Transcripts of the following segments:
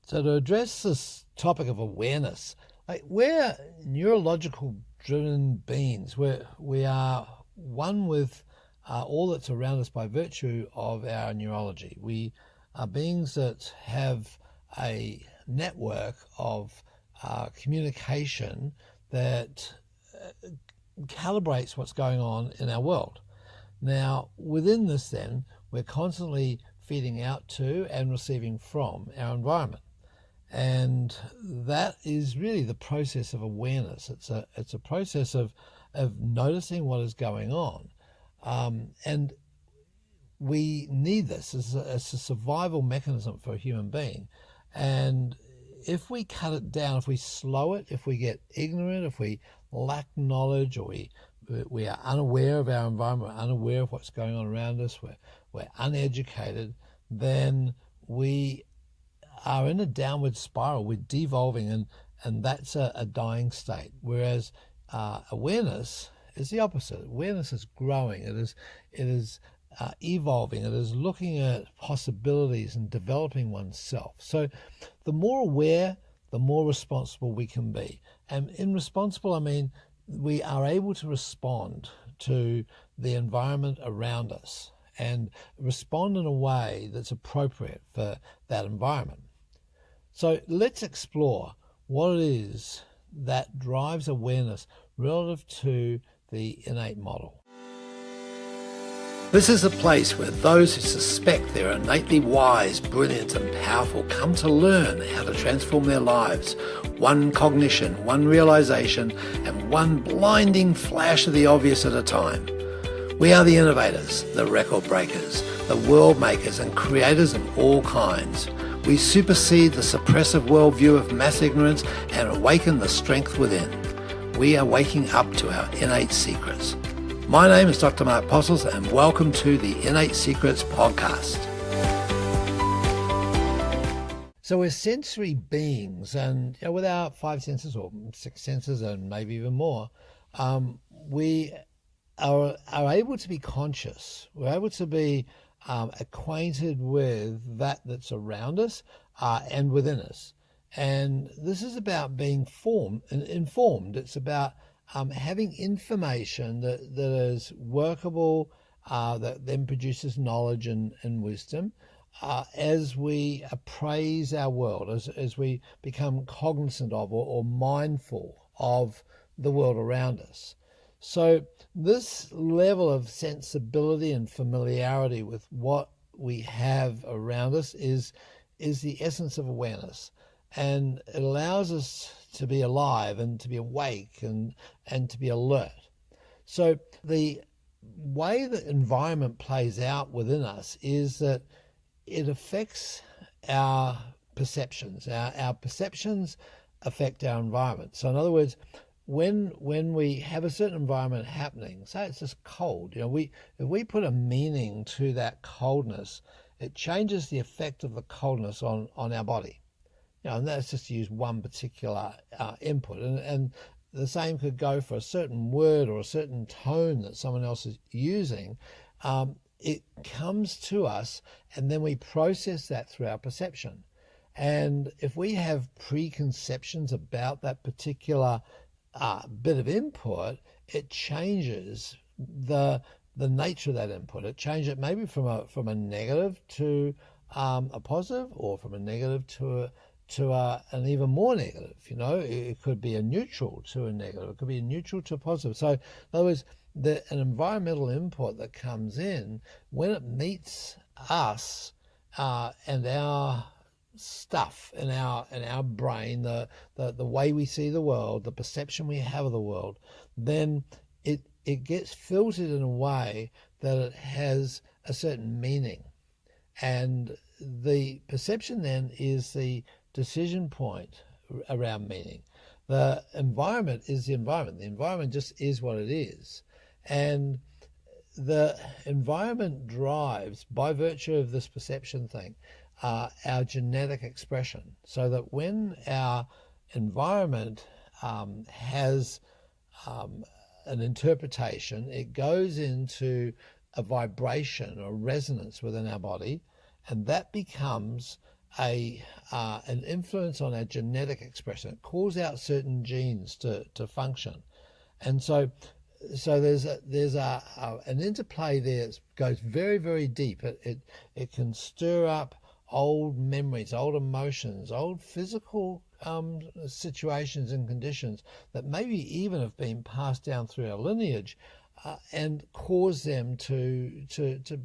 So to address this topic of awareness, we're neurological driven beings. We are one with all that's around us by virtue of our neurology. We are beings that have a network of communication that calibrates what's going on in our world. Now, within this then, we're constantly feeding out to and receiving from our environment. And that is really the process of awareness. It's a process of noticing what is going on. And we need this as a survival mechanism for a human being. And if we cut it down, if we slow it, if we get ignorant, if we lack knowledge, or we are unaware of our environment, we're unaware of what's going on around us, we're uneducated, then we are in a downward spiral. We're devolving, and that's a dying state. Whereas awareness is the opposite. Awareness is growing. It is evolving. It is looking at possibilities and developing oneself. So the more aware, the more responsible we can be. And in responsible, I mean we are able to respond to the environment around us and respond in a way that's appropriate for that environment. So let's explore what it is that drives awareness relative to the innate model. This is a place where those who suspect they're innately wise, brilliant and powerful come to learn how to transform their lives, one cognition, one realization, and one blinding flash of the obvious at a time. We are the innovators, the record breakers, the world makers and creators of all kinds. We supersede the suppressive worldview of mass ignorance and awaken the strength within. We are waking up to our innate secrets. My name is Dr. Mark Postles, and welcome to the In8 Secrets podcast. So we're sensory beings, and with our 5 senses or 6 senses and maybe even more, we are able to be conscious. We're able to be acquainted with that's around us and within us. And this is about being informed. It's about having information that is workable, that then produces knowledge and wisdom as we appraise our world, as we become cognizant of or mindful of the world around us. So this level of sensibility and familiarity with what we have around us is the essence of awareness. And it allows us to be alive and to be awake and to be alert. So the way the environment plays out within us is that it affects our perceptions. Our perceptions affect our environment. So in other words, when we have a certain environment happening, say it's just cold, if we put a meaning to that coldness, it changes the effect of the coldness on our body. And that's just to use one particular input. And the same could go for a certain word or a certain tone that someone else is using. It comes to us, and then we process that through our perception. And if we have preconceptions about that particular bit of input, it changes the nature of that input. It changes it maybe from a negative to a positive, or from a negative to an even more negative. It could be a neutral to a negative. It could be a neutral to a positive. So in other words, an environmental input that comes in, when it meets us and our stuff in our brain, the way we see the world, the perception we have of the world, then it gets filtered in a way that it has a certain meaning. And the perception then is the decision point around meaning. The environment is the environment. The environment just is what it is. And the environment drives, by virtue of this perception thing, our genetic expression. So that when our environment has an interpretation, it goes into a vibration or resonance within our body, and that becomes an influence on our genetic expression. It calls out certain genes to function, and so there's an interplay there that goes very, very deep. It can stir up old memories, old emotions, old physical situations and conditions that maybe even have been passed down through our lineage, and cause them to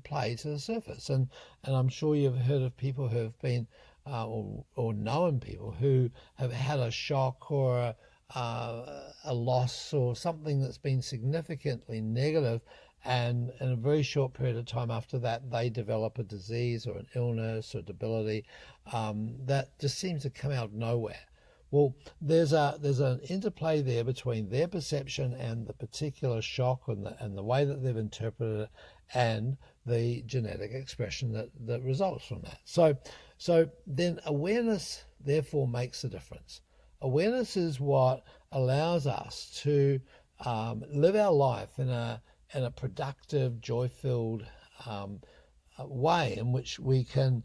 play to the surface. And I'm sure you've heard of people who have been or known people who have had a shock or a loss or something that's been significantly negative, and in a very short period of time after that they develop a disease or an illness or debility that just seems to come out of nowhere. Well, there's an interplay there between their perception and the particular shock and the way that they've interpreted it, and the genetic expression that results from that. So then awareness therefore makes a difference. Awareness is what allows us to live our life in a productive, joy-filled way in which we can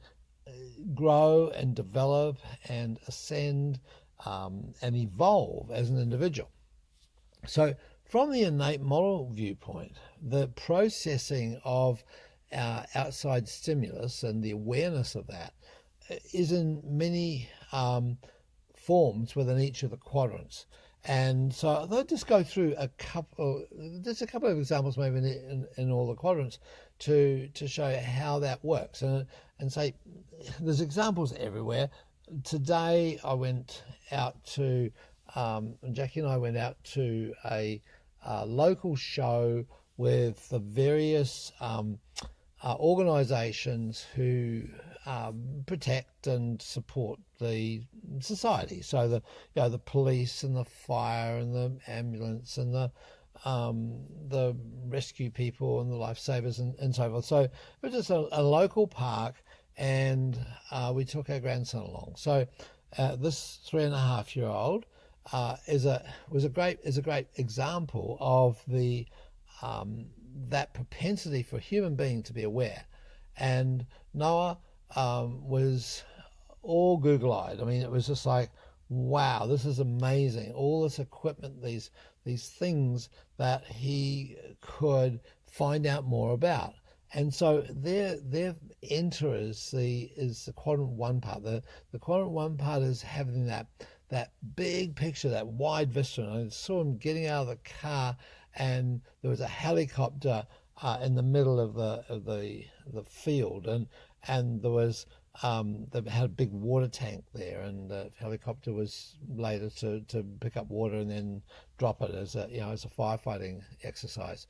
grow and develop and ascend and evolve as an individual. So from the innate moral viewpoint, the processing of our outside stimulus and the awareness of that is in many forms within each of the quadrants. And so I'll just go through a couple of examples maybe in all the quadrants to show how that works, and say there's examples everywhere. Today I went out to Jackie and I went out to a local show with the various organisations who protect and support the society. So the police and the fire and the ambulance and the rescue people and the lifesavers and so forth. So it was just a local park, and we took our grandson along. So this 3.5-year-old was a great example of the that propensity for a human being to be aware. And Noah was all Google-eyed. I mean, it was just like, wow, this is amazing. All this equipment, these things that he could find out more about. And so their enter is the quadrant one part. The quadrant one part is having that big picture, that wide vista. And I saw him getting out of the car, and there was a helicopter in the middle of the field, and there was they had a big water tank there, and the helicopter was later to pick up water and then drop it as a firefighting exercise.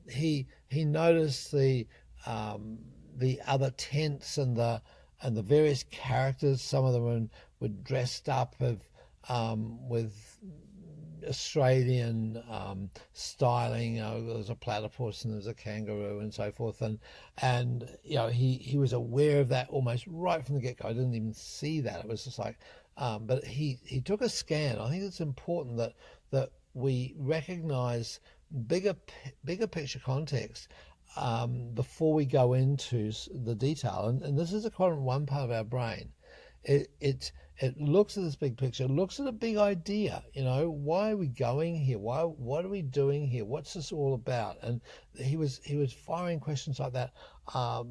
He noticed the other tents and the various characters. Some of them were dressed up with Australian styling. There was a platypus and there was a kangaroo and so forth, and he was aware of that almost right from the get-go. I didn't even see that. It was just like, but he took a scan. I think it's important that we recognize bigger picture context before we go into the detail. And this is a quadrant one part of our brain. It looks at this big picture, looks at a big idea. Why are we going here? What are we doing here? What's this all about? And he was firing questions like that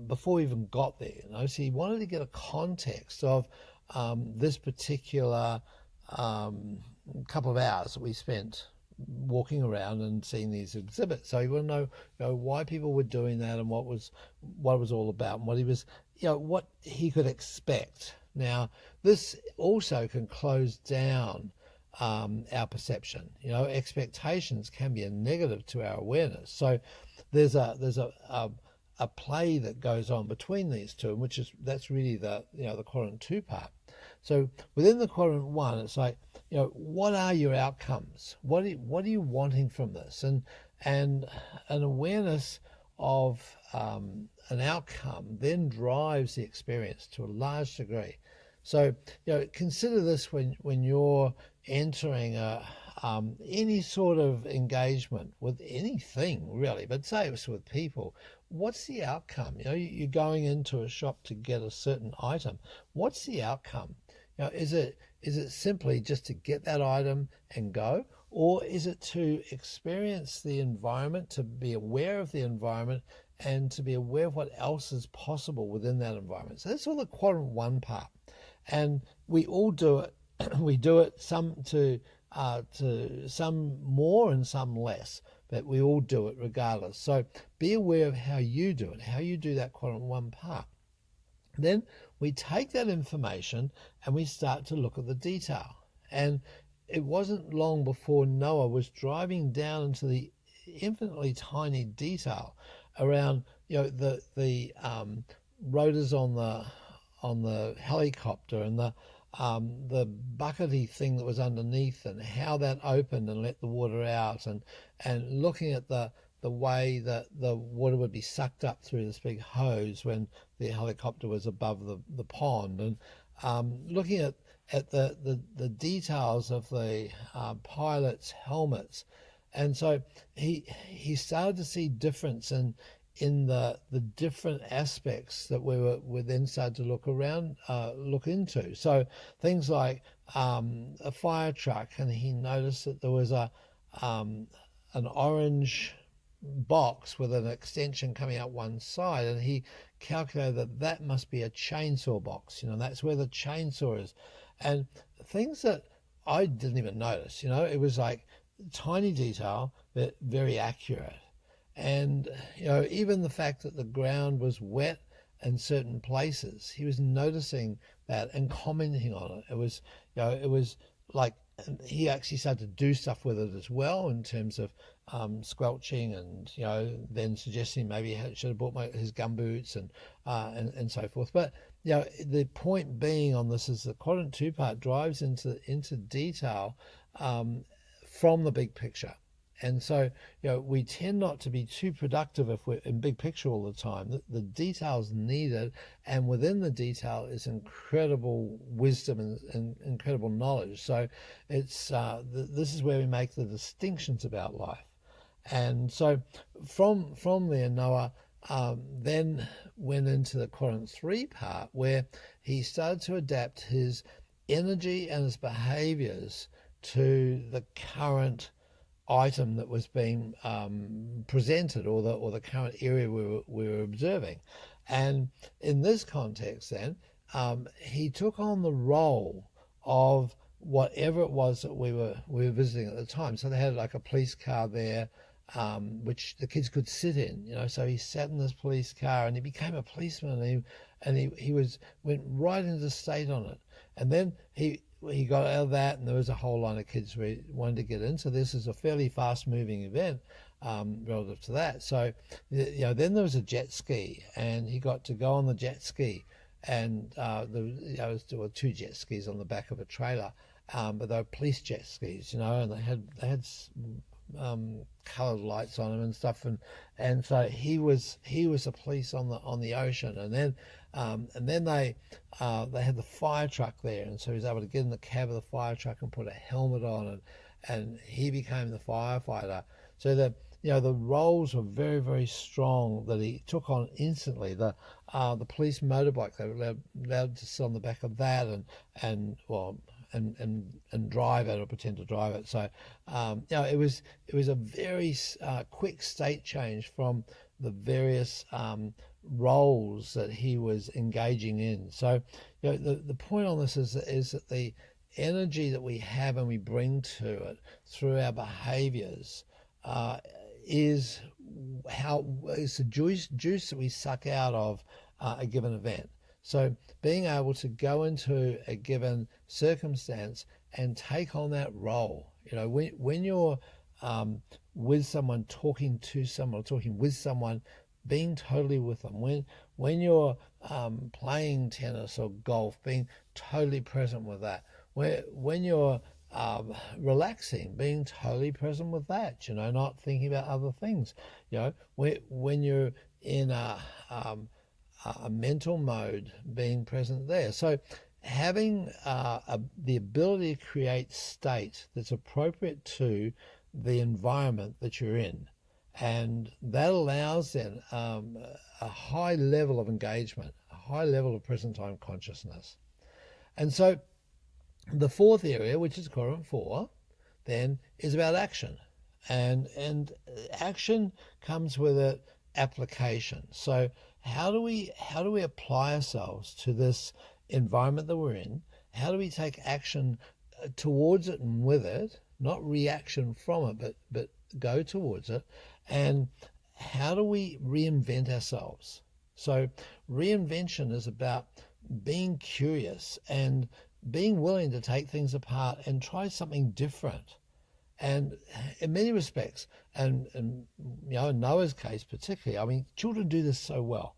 before we even got there. So he wanted to get a context of this particular couple of hours that we spent walking around and seeing these exhibits. So he wanted to know why people were doing that and what it was all about, and what he was, what he could expect. Now, this also can close down our perception. Expectations can be a negative to our awareness. So there's a play that goes on between these two, which that's really the quadrant two part. So within the quadrant one, it's like, what are your outcomes? What are you wanting from this? And an awareness of an outcome then drives the experience to a large degree. So consider this when you're entering any sort of engagement with anything really, but say it's with people, what's the outcome? You're going into a shop to get a certain item. What's the outcome? Is it simply just to get that item and go, or is it to experience the environment, to be aware of the environment, and to be aware of what else is possible within that environment? So that's all the quadrant one part, and we all do it. We do it to some more and some less, but we all do it regardless. So be aware of how you do it, how you do that quadrant one part. Then we take that information and we start to look at the detail. And it wasn't long before Noah was driving down into the infinitely tiny detail around, the rotors on the helicopter, and the buckety thing that was underneath, and how that opened and let the water out, and looking at the way that the water would be sucked up through this big hose when the helicopter was above the pond, and looking at the details of the pilots' helmets. And so he started to see difference in the different aspects that we then started to look into. So things like a fire truck, and he noticed that there was an orange box with an extension coming out one side, and he calculated that must be a chainsaw box. That's where the chainsaw is, and things that I didn't even notice. It was like tiny detail but very accurate. And even the fact that the ground was wet in certain places, he was noticing that and commenting on it. It was like he actually started to do stuff with it as well, in terms of squelching, and then suggesting maybe he should have bought his gumboots and so forth. But the point being on this is the quadrant two part drives into detail from the big picture. And so, we tend not to be too productive if we're in big picture all the time. The detail's needed, and within the detail is incredible wisdom and incredible knowledge. So it's this is where we make the distinctions about life. And so from there, Noah then went into the quadrant three part, where he started to adapt his energy and his behaviors to the current item that was being presented, or the current area we were observing. And in this context then, he took on the role of whatever it was that we were visiting at the time. So they had like a police car there, which the kids could sit in, so he sat in this police car and he became a policeman, and he went right into state on it. And then he got out of that, and there was a whole line of kids who wanted to get in. So this is a fairly fast-moving event relative to that. So, then there was a jet ski, and he got to go on the jet ski, and there were two jet skis on the back of a trailer, but they were police jet skis, and they had coloured lights on them and stuff, and so he was a police on the ocean. And then they had the fire truck there, and so he was able to get in the cab of the fire truck and put a helmet on, and he became the firefighter. So the roles were very, very strong that he took on instantly. The police motorbike, they were allowed to sit on the back of that and drive it, or pretend to drive it. So it was a very quick state change from the various roles that he was engaging in. So the point on this is that the energy that we have and we bring to it through our behaviors is the juice that we suck out of a given event. So being able to go into a given circumstance and take on that role, when you're with someone, talking to someone, or talking with someone, being totally with them. When you're playing tennis or golf, being totally present with that. When you're relaxing, being totally present with that. Not thinking about other things. When you're in a mental mode, being present there. So having the ability to create state that's appropriate to the environment that you're in. And that allows then a high level of engagement, a high level of present time consciousness. And so the fourth area, which is quadrant 4, then is about action. And action comes with it application. So how do we apply ourselves to this environment that we're in? How do we take action towards it and with it, not reaction from it, but go towards it? And how do we reinvent ourselves? So reinvention is about being curious and being willing to take things apart and try something different. And in many respects, and in Noah's case particularly, I mean, children do this so well.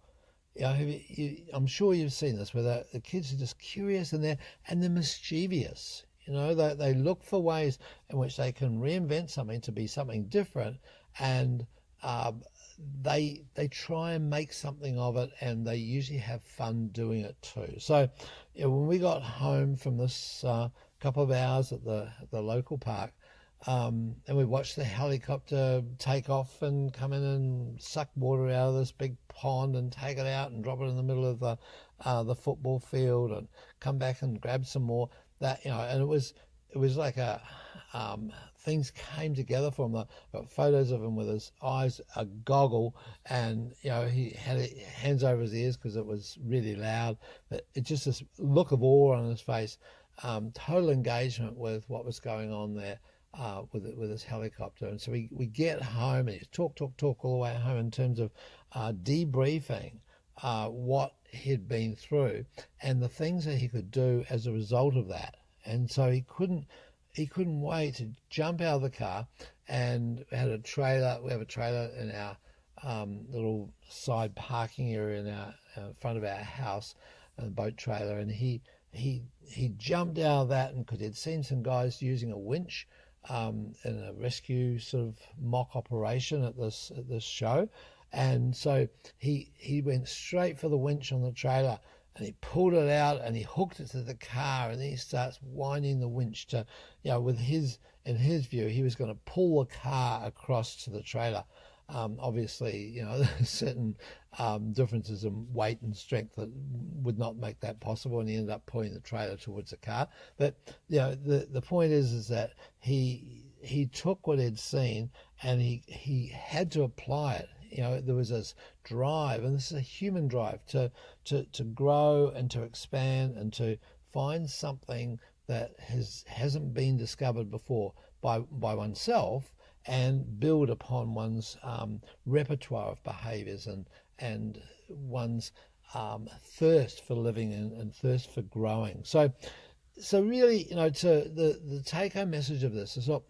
I'm sure you've seen this, where the kids are just curious and they're mischievous. They look for ways in which they can reinvent something to be something different, and they try and make something of it, and they usually have fun doing it too. So when we got home from this couple of hours at the local park, and we watched the helicopter take off and come in and suck water out of this big pond and take it out and drop it in the middle of the football field and come back and grab some more. And it was like things came together for him. I got photos of him with his eyes a goggle, and he had hands over his ears because it was really loud. But it's just this look of awe on his face, total engagement with what was going on there. With his helicopter. And so we get home and he's talk all the way home in terms of debriefing what he'd been through and the things that he could do as a result of that. And so he couldn't wait to jump out of the car, and we have a trailer in our little side parking area in our front of our house, a boat trailer, and he jumped out of that, and because he'd seen some guys using a winch in a rescue sort of mock operation at this show, and so he went straight for the winch on the trailer, and he pulled it out and he hooked it to the car, and then he starts winding the winch to, in his view, he was going to pull the car across to the trailer. Obviously, there's certain differences in weight and strength that would not make that possible, and he ended up pulling the trailer towards the car. But the point is that he took what he'd seen and he had to apply it. There was this drive, and this is a human drive to grow and to expand and to find something that hasn't been discovered before by oneself, and build upon one's repertoire of behaviours and one's thirst for living and thirst for growing. So really, the take-home message of this is, look,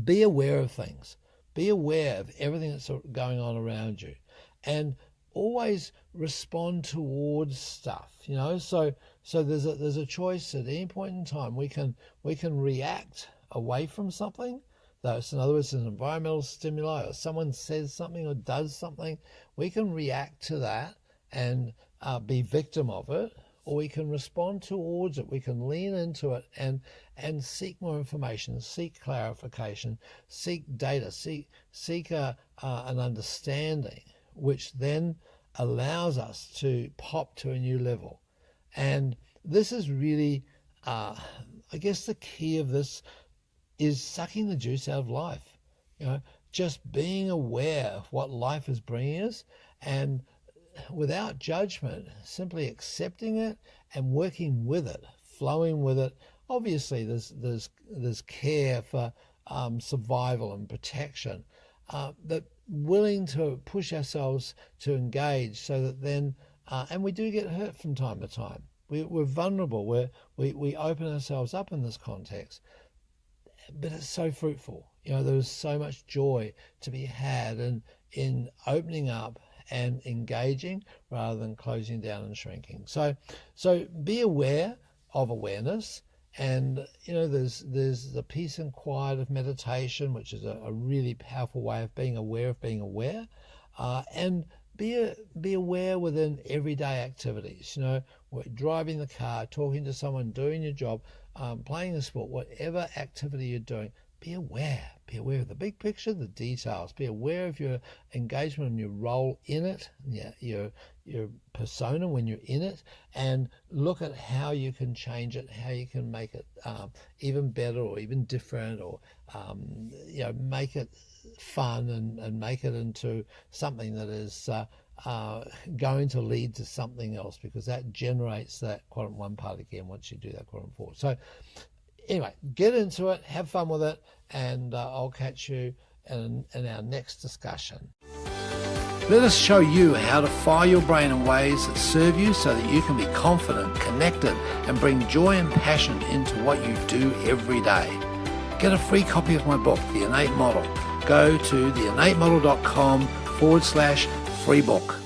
be aware of things. Be aware of everything that's going on around you, and always respond towards stuff. So there's a choice at any point in time. We can react away from something. So in other words, an environmental stimuli, or someone says something or does something, we can react to that and be victim of it, or we can respond towards it. We can lean into it and seek more information, seek clarification, seek data, seek an understanding, which then allows us to pop to a new level. And this is really, I guess the key of this is sucking the juice out of life. Just being aware of what life is bringing us, and without judgment, simply accepting it and working with it, flowing with it. Obviously, there's care for survival and protection, but willing to push ourselves to engage, so that then, and we do get hurt from time to time. We're vulnerable. We open ourselves up in this context, but it's so fruitful. There's so much joy to be had in opening up and engaging rather than closing down and shrinking. So be aware of awareness, and there's the peace and quiet of meditation, which is a really powerful way of being aware, and be aware within everyday activities. We're driving the car, talking to someone, doing your job, playing a sport, whatever activity you're doing. Be aware Be aware of the big picture, the details. Be aware of your engagement and your role in it, your persona when you're in it, and look at how you can change it, how you can make it even better or even different, or make it fun and make it into something that is going to lead to something else, because that generates that quadrant 1 part again once you do that quadrant 4. So anyway, get into it, have fun with it, and I'll catch you in our next discussion. Let us show you how to fire your brain in ways that serve you so that you can be confident, connected, and bring joy and passion into what you do every day. Get a free copy of my book, The Innate Model. Go to theinnatemodel.com/free book.